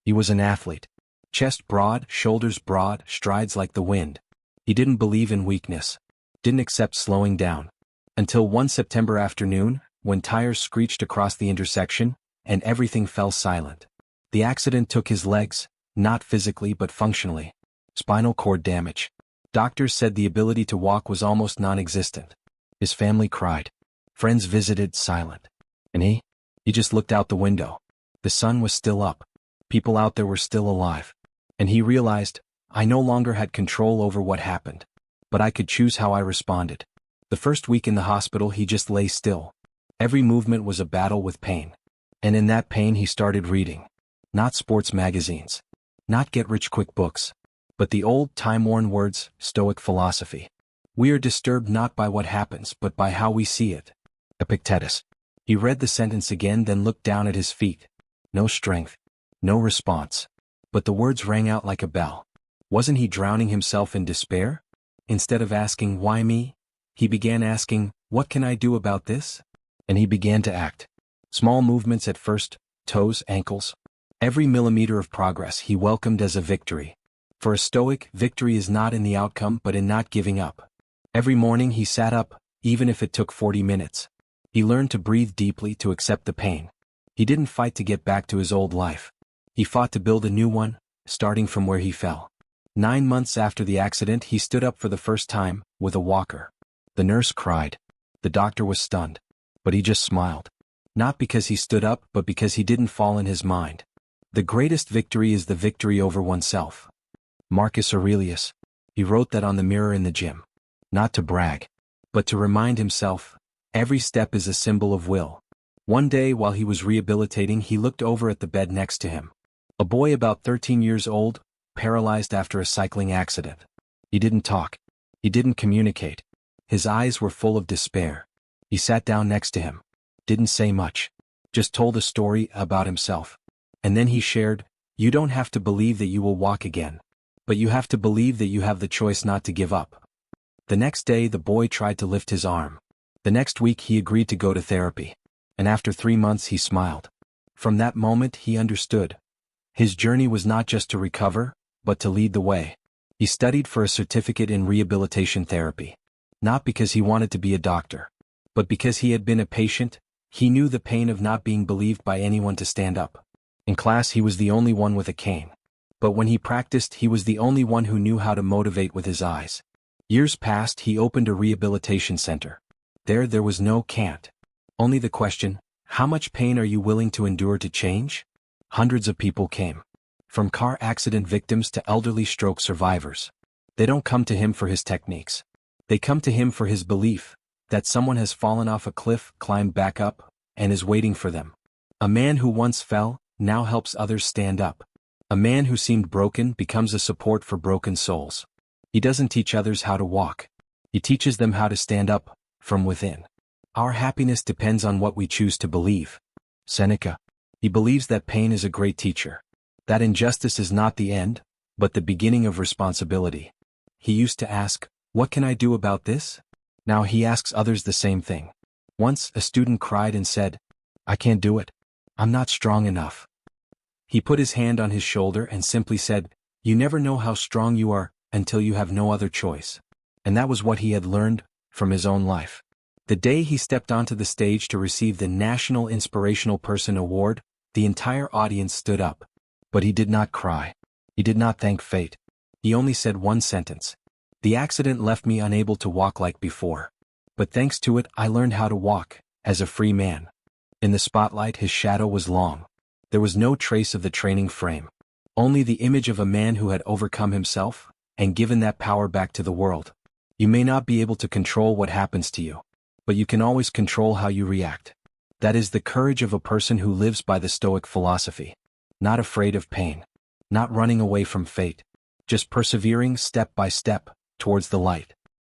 He was an athlete. Chest broad, shoulders broad, strides like the wind. He didn't believe in weakness. Didn't accept slowing down. Until one September afternoon, when tires screeched across the intersection, and everything fell silent. The accident took his legs, not physically but functionally. Spinal cord damage. Doctors said the ability to walk was almost non-existent. His family cried. Friends visited, silent. And he just looked out the window. The sun was still up. People out there were still alive. And he realized, I no longer had control over what happened. But I could choose how I responded. The first week in the hospital he just lay still. Every movement was a battle with pain. And in that pain he started reading. Not sports magazines. Not get-rich-quick books. But the old, time-worn words, Stoic philosophy. We are disturbed not by what happens but by how we see it. Epictetus. He read the sentence again, then looked down at his feet. No strength. No response. But the words rang out like a bell. Wasn't he drowning himself in despair? Instead of asking, why me? He began asking, what can I do about this? And he began to act. Small movements at first, toes, ankles. Every millimeter of progress he welcomed as a victory. For a Stoic, victory is not in the outcome but in not giving up. Every morning he sat up, even if it took 40 minutes. He learned to breathe deeply, to accept the pain. He didn't fight to get back to his old life. He fought to build a new one, starting from where he fell. 9 months after the accident he stood up for the first time, with a walker. The nurse cried. The doctor was stunned. But he just smiled. Not because he stood up but because he didn't fall in his mind. The greatest victory is the victory over oneself. Marcus Aurelius. He wrote that on the mirror in the gym. Not to brag, but to remind himself, every step is a symbol of will. One day while he was rehabilitating he looked over at the bed next to him. A boy about 13 years old, paralyzed after a cycling accident. He didn't talk. He didn't communicate. His eyes were full of despair. He sat down next to him. Didn't say much. Just told a story about himself. And then he shared, you don't have to believe that you will walk again. But you have to believe that you have the choice not to give up. The next day the boy tried to lift his arm. The next week he agreed to go to therapy. And after 3 months he smiled. From that moment he understood. His journey was not just to recover, but to lead the way. He studied for a certificate in rehabilitation therapy. Not because he wanted to be a doctor, but because he had been a patient. He knew the pain of not being believed by anyone to stand up. In class he was the only one with a cane. But when he practiced he was the only one who knew how to motivate with his eyes. Years passed, he opened a rehabilitation center. There was no can't. Only the question, how much pain are you willing to endure to change? Hundreds of people came. From car accident victims to elderly stroke survivors. They don't come to him for his techniques. They come to him for his belief that someone has fallen off a cliff, climbed back up, and is waiting for them. A man who once fell, now helps others stand up. A man who seemed broken becomes a support for broken souls. He doesn't teach others how to walk. He teaches them how to stand up, from within. Our happiness depends on what we choose to believe. Seneca. He believes that pain is a great teacher. That injustice is not the end, but the beginning of responsibility. He used to ask, what can I do about this? Now he asks others the same thing. Once, a student cried and said, I can't do it. I'm not strong enough. He put his hand on his shoulder and simply said, you never know how strong you are until you have no other choice. And that was what he had learned from his own life. The day he stepped onto the stage to receive the National Inspirational Person Award, the entire audience stood up. But he did not cry. He did not thank fate. He only said one sentence. The accident left me unable to walk like before. But thanks to it, I learned how to walk, as a free man. In the spotlight, his shadow was long. There was no trace of the training frame. Only the image of a man who had overcome himself, and given that power back to the world. You may not be able to control what happens to you, but you can always control how you react. That is the courage of a person who lives by the Stoic philosophy. Not afraid of pain. Not running away from fate. Just persevering step by step towards the light.